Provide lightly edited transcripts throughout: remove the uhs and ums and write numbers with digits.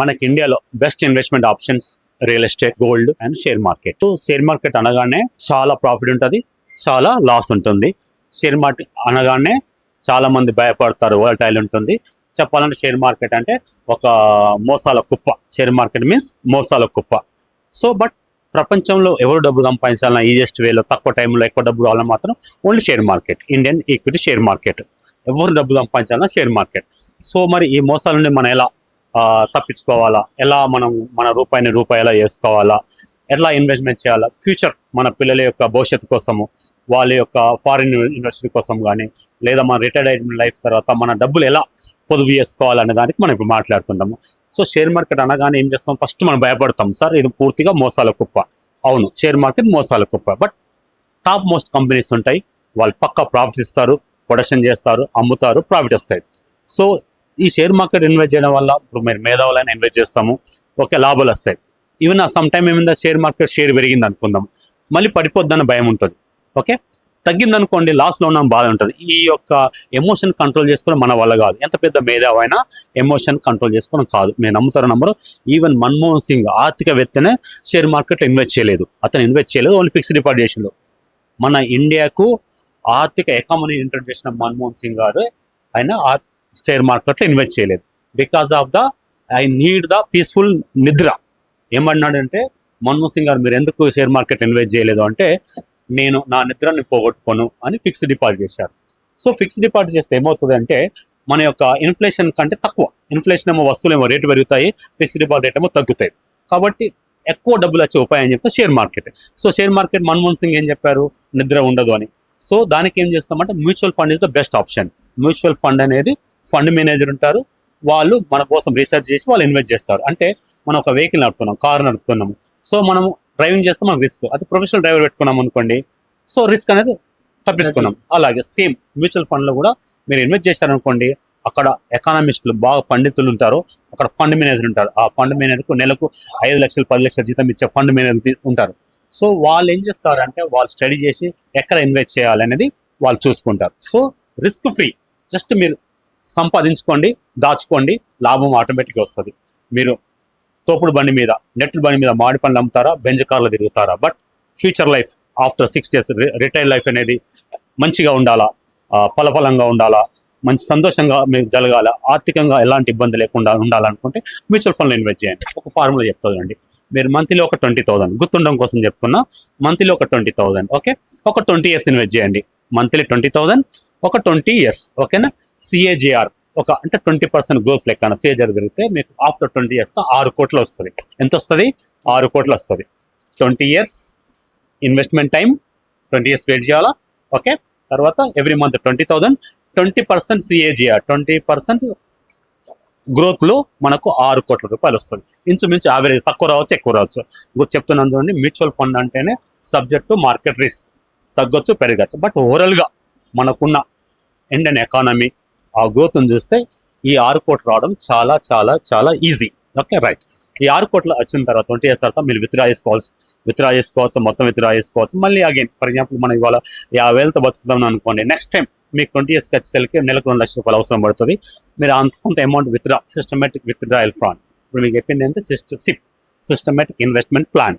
మనకి ఇండియాలో best investment options real estate, gold and share market. So share market అనగానే చాలా ప్రాఫిట్ ఉంటుంది, చాలా లాస్ ఉంటుంది. షేర్ మార్కెట్ అనగానే చాలా మంది భయపడతారు, వాలటైల్ ఉంటుంది. చెప్పాలంటే షేర్ మార్కెట్ అంటే ఒక మోసాల కుప్ప. షేర్ మార్కెట్ మీన్స్ మోసాల కుప్ప. సో బట్ ప్రపంచంలో ఎవరు డబ్బు సంపాదించాలన్నా ఈజియెస్ట్ వేలో, తక్కువ టైంలో ఎక్కువ డబ్బు రావాలని మాత్రం only share market, Indian equity share market. ఎవరు డబ్బు సంపాదించాలన్నా షేర్ మార్కెట్. సో మరి ఈ మోసాల నుండి మనం ఎలా తప్పించుకోవాలా, ఎలా మనం మన రూపాయి ఎలా వేసుకోవాలా, ఎలా ఇన్వెస్ట్మెంట్ చేయాలా, ఫ్యూచర్ మన పిల్లల యొక్క భవిష్యత్తు కోసము, వాళ్ళ యొక్క ఫారిన్ యూనివర్సిటీ కోసం కానీ, లేదా మన రిటైర్డ్ అయిన లైఫ్ తర్వాత మన డబ్బులు ఎలా పొదుపు చేసుకోవాలనే దానికి మనం ఇప్పుడు మాట్లాడుతుంటాము. సో షేర్ మార్కెట్ అనగానే ఏం చేస్తాం, ఫస్ట్ మనం భయపడతాం, సార్ ఇది పూర్తిగా మోసాల కుప్ప. అవును, షేర్ మార్కెట్ మోసాల కుప్ప. బట్ టాప్ మోస్ట్ కంపెనీస్ ఉంటాయి, వాళ్ళు పక్కా ప్రాఫిట్స్ ఇస్తారు, ప్రొడక్షన్ చేస్తారు, అమ్ముతారు, ప్రాఫిట్ వస్తాయి. సో ఈ షేర్ మార్కెట్ ఇన్వెస్ట్ చేయడం వల్ల ఇప్పుడు మీరు మేధావులైనా ఇన్వెస్ట్ చేస్తాము, ఓకే, లాభాలు వస్తాయి. ఈవెన్ సమ్ టైమ్ ఏమైందా, షేర్ మార్కెట్ షేర్ పెరిగింది అనుకుందాం, మళ్ళీ పడిపోద్దన్న భయం ఉంటుంది. ఓకే, తగ్గిందనుకోండి, లాస్లో ఉన్న బాధ ఉంటుంది. ఈ యొక్క ఎమోషన్ కంట్రోల్ చేసుకోవడం మన వల్ల కాదు. ఎంత పెద్ద మేధావైనా ఎమోషన్ కంట్రోల్ చేసుకోవడం కాదు. నేను నమ్ముతారు నంబరు, ఈవెన్ మన్మోహన్ సింగ్ ఆర్థికవేత్తనే షేర్ మార్కెట్లో ఇన్వెస్ట్ చేయలేదు. అతను ఇన్వెస్ట్ చేయలేదు, ఓన్లీ ఫిక్స్డ్ డిపాజిట్ చేసిండు. మన ఇండియాకు ఆర్థిక ఎకానమీ ఇంట్రడ్యూస్ చేసిన మన్మోహన్ సింగ్ గారు ఆయన షేర్ మార్కెట్లో ఇన్వెస్ట్ చేయలేదు. Because of the I need the peaceful నిద్ర. ఏమన్నాడంటే మన్మోహన్ సింగ్ గారు, మీరు ఎందుకు షేర్ మార్కెట్ ఇన్వెస్ట్ చేయలేదు అంటే, నేను నా నిద్రని పోగొట్టుకోను అని ఫిక్స్డ్ డిపాజిట్ చేశారు. సో ఫిక్స్డ్ డిపాజిట్ చేస్తే ఏమవుతుంది అంటే, మన యొక్క ఇన్ఫ్లేషన్ కంటే తక్కువ, ఇన్ఫ్లేషన్ ఏమో వస్తువులు ఏమో రేటు పెరుగుతాయి, ఫిక్స్డ్ డిపాజిట్ రేట్ ఏమో తగ్గుతాయి. కాబట్టి ఎక్కువ డబ్బులు వచ్చే ఉపాయం అని చెప్తే share market. So share market Manmohan Singh ఏం చెప్పారు, నిద్ర ఉండదు అని. సో దానికి ఏం చేస్తామంటే mutual fund is the best option. Mutual fund అనేది ఫండ్ మేనేజర్ ఉంటారు, వాళ్ళు మన కోసం రీసెర్చ్ చేసి వాళ్ళు ఇన్వెస్ట్ చేస్తారు. అంటే మనం ఒక వెహికల్ నడుపుతున్నాం, కారు నడుపుతున్నాము, సో మనం డ్రైవింగ్ చేస్తే మనకు రిస్క్. అది ప్రొఫెషనల్ డ్రైవర్ పెట్టుకున్నాం అనుకోండి, సో రిస్క్ అనేది తప్పించుకున్నాం. అలాగే సేమ్ మ్యూచువల్ ఫండ్లో కూడా మీరు ఇన్వెస్ట్ చేశారనుకోండి, అక్కడ ఎకానమిస్టులు బాగా పండితులు ఉంటారు, అక్కడ ఫండ్ మేనేజర్ ఉంటారు. ఆ ఫండ్ మేనేజర్కు నెలకు 5 లక్షలు 10 లక్షల జీతం ఇచ్చే ఫండ్ మేనేజర్ ఉంటారు. సో వాళ్ళు ఏం చేస్తారంటే, వాళ్ళు స్టడీ చేసి ఎక్కడ ఇన్వెస్ట్ చేయాలనేది వాళ్ళు చూసుకుంటారు. సో రిస్క్ ఫ్రీ, జస్ట్ మీరు సంపాదించుకోండి, దాచుకోండి, లాభం ఆటోమేటిక్గా వస్తుంది. మీరు తోపుడు బండి మీద, నెట్ బండి మీద మామిడి పండ్లు అమ్ముతారా, బెంజ్ కార్లో తిరుగుతారా? But future life after 6 years retire life అనేది మంచిగా ఉండాలా, ఫలఫలంగా ఉండాలా, మంచి సంతోషంగా మీకు జరగాల, ఆర్థికంగా ఎలాంటి ఇబ్బంది లేకుండా ఉండాలనుకుంటే మ్యూచువల్ ఫండ్లో ఇన్వెస్ట్ చేయండి. ఒక ఫార్ములా చెప్తుందండి, మీరు మంత్లీ ఒక 20,000, గుర్తుండడం కోసం చెప్తున్నా, మంత్లీ ఒక 20,000, ఓకే, ఒక 20 years ఇన్వెస్ట్ చేయండి. మంత్లీ 20,000, ఒక 20 years, ఓకేనా. సిఏజిఆర్ అంటే 20% గ్రోత్ లెక్కన సిఏజిఆర్ పెరిగితే మీకు ఆఫ్టర్ 20 years 6 కోట్లు వస్తుంది. ఎంత వస్తుంది? 6 కోట్లు వస్తుంది. 20 years investment time, 20 years wait చేయాలా, ఓకే. తర్వాత ఎవ్రీ మంత్ 20,000, 20% సిఏజిఆర్, 20% గ్రోత్లో మనకు 6 కోట్ల రూపాయలు వస్తుంది. ఇంచుమించు యావరేజ్, తక్కువ రావచ్చు ఎక్కువ రావచ్చు. చెప్తున్నాను చూడండి, మ్యూచువల్ ఫండ్ అంటేనే సబ్జెక్ట్ టు మార్కెట్ రిస్క్, తగ్గొచ్చు పెరగచ్చు. బట్ ఓవరాల్గా మనకున్న ఇండియన్ ఎకానమీ ఆ గ్రోత్ని చూస్తే ఈ 6 కోట్లు రావడం చాలా చాలా చాలా ఈజీ. Okay, right. ఈ 6 కోట్లు వచ్చిన తర్వాత 20 years తర్వాత మీరు విత్డ్రా చేసుకోవచ్చు, మొత్తం విత్డ్రా చేసుకోవచ్చు. మళ్ళీ అగైన్ ఫర్ ఎగ్జాంపుల్ మనం ఇవాళ 50,000తో బతుకుతాం అనుకోండి, నెక్స్ట్ టైం మీకు 20 years వచ్చేసరికి నెలకు 2 లక్షల రూపాయలు అవసరం పడుతుంది. మీరు అంత amount withdraw, systematic withdrawal plan, ఇప్పుడు మీకు చెప్పింది ఏంటంటే సిస్టమేటిక్ ఇన్వెస్ట్మెంట్ ప్లాన్.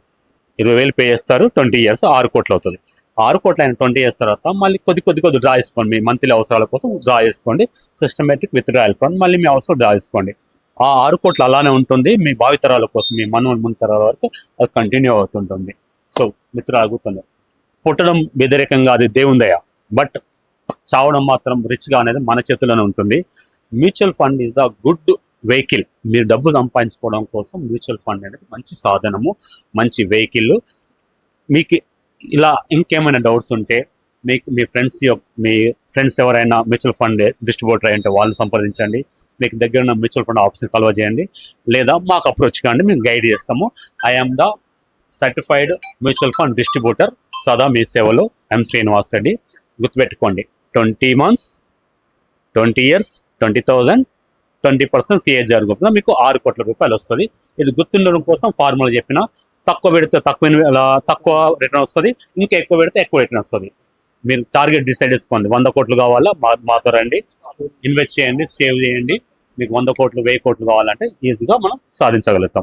20,000 పే చేస్తారు, 20 years 6 కోట్లు అవుతుంది. 6 కోట్లు అయిన 20 years తర్వాత మళ్ళీ కొద్ది డ్రా చేసుకోండి, మీ మంత్లీ అవసరాల కోసం డ్రా చేసుకోండి. సిస్టమేటిక్ విత్డ్రాయల్ ప్లాన్, మళ్ళీ మీ అవసరం డ్రా చేసుకోండి. ఆ 6 కోట్లు అలానే ఉంటుంది, మీ భావితరాల కోసం, మీ ముందు తరాల వరకు అది కంటిన్యూ అవుతుంటుంది. సో మిత్రులు ఆగుతుంది, పుట్టడం వ్యతిరేకంగా అది దేవుందయ్యా, బట్ చావడం మాత్రం రిచ్గా అనేది మన చేతుల్లోనే ఉంటుంది. Mutual fund is the good vehicle. మీరు డబ్బు సంపాదించుకోవడం కోసం మ్యూచువల్ ఫండ్ అనేది మంచి సాధనము, మంచి వెహికల్. మీకు ఇలా ఇంకేమైనా డౌట్స్ ఉంటే మీ ఫ్రెండ్స్ ఎవరైనా మ్యూచువల్ ఫండ్ డిస్ట్రిబ్యూటర్ అయ్యంటే వాళ్ళు సంప్రదించండి. మీకు దగ్గర ఉన్న మ్యూచువల్ ఫండ్ ఆఫీస్ని కలవ చేయండి, లేదా మాకు అప్రోచ్ కాండి, మేము గైడ్ చేస్తాము. I'm the certified mutual fund distributor, సదా మీ సేవలో ఎం శ్రీనివాస్ రెడ్డి. గుర్తుపెట్టుకోండి, 20 months, 20 years, 20,000, 20% సిఏజిఆర్ గ్రూప్లో మీకు 6 కోట్ల రూపాయలు వస్తుంది. ఇది గుర్తుండడం కోసం ఫార్ములా చెప్పిన, తక్కువ పెడితే తక్కువ రిటర్న్ వస్తుంది, ఇంకా ఎక్కువ పెడితే ఎక్కువ రిటర్న్ వస్తుంది. మీరు టార్గెట్ డిసైడ్ చేసుకోండి, 100 కోట్లు కావాలా, మాతో రండి, ఇన్వెస్ట్ చేయండి, సేవ్ చేయండి, మీకు 100 కోట్లు 1000 కోట్లు కావాలంటే ఈజీగా మనం సాధించగలుగుతాం.